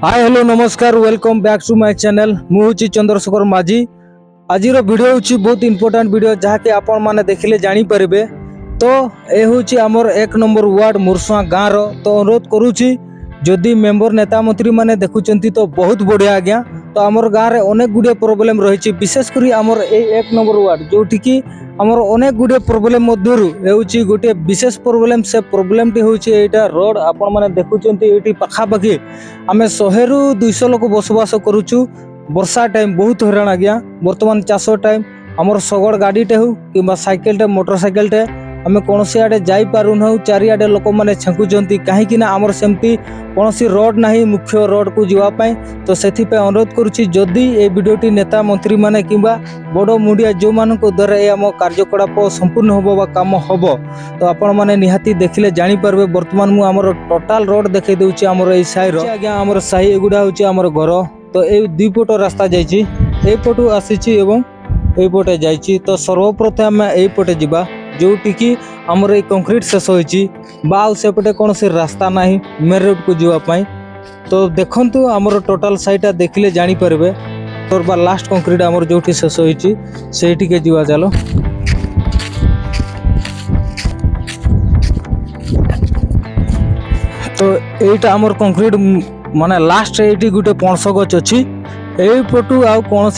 हाय hello नमस्कार welcome back to my channel मुझे चंद्रशेखर माझी। आज वीडियो हूँ बहुत इंपोर्टेंट वीडियो जहाँकि आपण मैंने देखिले जानी पारे। तो ये हूँ आमर 1 नंबर वार्ड मुरसुआ गाँव तो अनुरोध करुँची जदि मेंबर नेता मंत्री मैंने देखुंत तो बहुत बढ़िया आज्ञा। तो आमर गाँव में अनेक गुड़े प्रोब्लेम रही विशेषकर आमर 1 नंबर वार्ड जोटि की आमर अनेक गुड़े प्रोब्लेम मध्य गोटे विशेष प्रोब्लेम से प्रोब्लेम टी हूँ यहाँ रोड आपण मैंने देखुंत ये पाखापाखि आम 100 ରୁ 200 लोक बसवास करुचु। वर्षा टाइम बहुत हैरान आज्ञा। बर्तमान चाष टाइम आमर शगड़ गाड़ीटे हो कि साइकेलटे मोटरसाइकेलटे आम कौन आड़े जापारूना चारिआडे लोक मैंने छेकुंट कहीं आमर सेमती कौन रोड ना मुख्य रोड को जीवाई। तो से अनुरोध करुच्ची जदि ये वीडियोटी नेता मंत्री मैंने कि बड़ मुंडिया जो मान द्वारा ये आम कार्यकलाप संपूर्ण हम बा कम हम तो आपण मैंने निहाती देखिले जानीपारे। बर्तमान मुझे आमर टोटाल रोड देखई दूसरी आमर ये साही आज्ञा आमर साही एगुड़ा हूँ आमर घर। तो ये दुई पट रास्ता जापटू आसी एपटे जाइए। तो सर्वप्रथम आम एपटे जावा जोटि की आमर ये कंक्रीट शेष होपटे कौन से रास्ता ना मेन रोड को जीवाई। तो देखु आमर टोटाल साइटा देखिले जानीपारे और लास्ट कंक्रीट आमर जो शेष होटी के जीवा चलो। तो यहीटा आमर कंक्रीट माने लास्ट ये गोटे पणस गच अच्छी एपटू आ कौन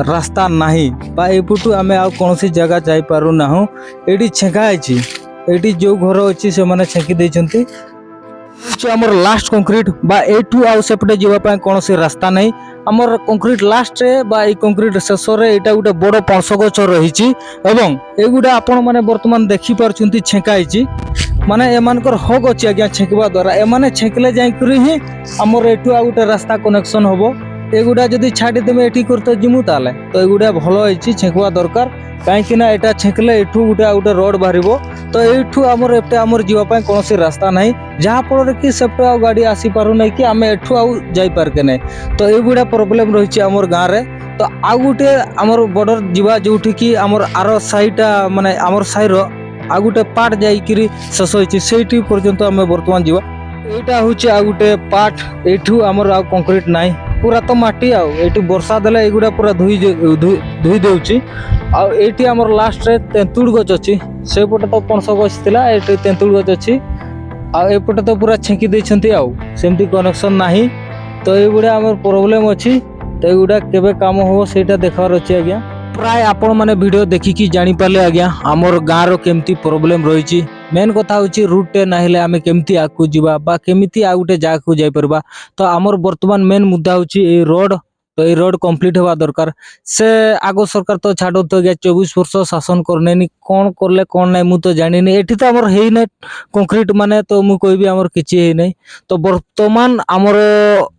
रास्ता नहीं बा एपटू आम आ कौन जगह जापारूना ये छेकाई ये जो घर अच्छी से मैंने छेकी देती आमर लास्ट कंक्रीट बा एठू आउ सेपटे जीवाई कौन रास्ता नहीं। आमर कंक्रीट लास्ट बा कंक्रीट शेष यहाँ गोटे बड़ पणस गच रही एगुड़ा आपण मैंने बर्तमान देखिपार छेकाई माने एमानकर हक अच्छी आज्ञा छेकवा द्वारा एमाने छेकले जाकर ही आमर एठू आ गोटे रास्ता कनेक्शन हम एगुड़ा जदि छाड़ी देवे ये करते जिमु ताले तो एगुड़ा भल होती छेकवा दरकार कहीं यहाँ छेकले एठू गोटे गोटे रोड बाहर। तो यू आमर एपटे आमर जीवाई कौन रास्ता ना जहाँफल कि सेपटे आ गाड़ी आसी पार ना कि आम एठू आउ जापार के नहीं। तो युड़ा प्रोब्लेम रही आमर गाँव में। तो आउ गोटे आमर बॉर्डर जीवा जोठी कि आमर आर साईटा माने आमर साईर आ गोटे पार्ट जाकि शेष होती पर्यंत आम बर्तमान जीवा। यहाँ हूँ आ गोटे पार्ट एठू आमर आ कंक्रीट नाई पूरा तो माटी आठी वर्षा देले एगुड़ा पूरा धुई दूची आठी आमर लास्ट रे तेंतुड़ गच अच्छी से पटे तो पणस गछ थिला एठी तेंतुड़ गछ अच्छी एपटे तो पूरा छेकी देछंती सेमती कनेक्शन नाही। तो एगुड़ा आमर प्रोब्लेम अच्छी तो एगुड़ा केबे काम हो सेटा देखार अच्छी आज्ञा। प्राय आपण माने वीडियो देखिकी जानी पाले आज्ञा आमर गाँव केमती प्रोब्लेम रही। मेन कथा हूँ रूटे ना आम केमती आगू जावा बा केमिति आ गोटे जगह को जाई परबा। तो आमर वर्तमान मेन मुद्दा हूँ ये रोड। तो ये रोड कंप्लीट हवा दरकार से आगो सरकार तो छाड़ तो गया 24 वर्ष शासन करने कौन करले कौन ना मुझे जानी एठी तो आमर है ना कंक्रीट माने तो मुझे कहबी आमर किछि है नहीं। तो वर्तमान आमर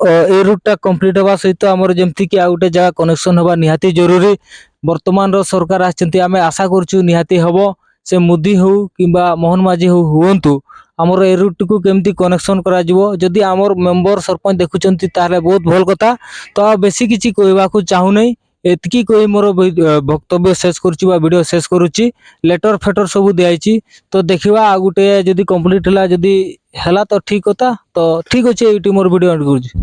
ए रूटा कंप्लीट हवा सहित आमर जेमती कि आ गोटे जगह कनेक्शन हवा निहाती जरूरी। वर्तमान रो सरकार आछंती आमे आशा करछु निहाती हबो से मोदी हो कि मोहन माझी हुंतु आमर ए रूट को केमती कनेक्शन करा जिवो। जदि आमर मेंबर सरपंच देखुचंती ताले बहुत भल कथा। तो बेसी किछि कहबा को चाहू नहीं एतकी कोई मोर वक्तव्य शेष करुच्ची बा वीडियो शेष करुच्ची। लेटर फेटर सब दियाइची तो देखिबा आ गुटे जदि कंप्लीट हला जदि हला तो ठीक होता। तो ठीक अछि एटी मोर वीडियो एंड करुच्ची।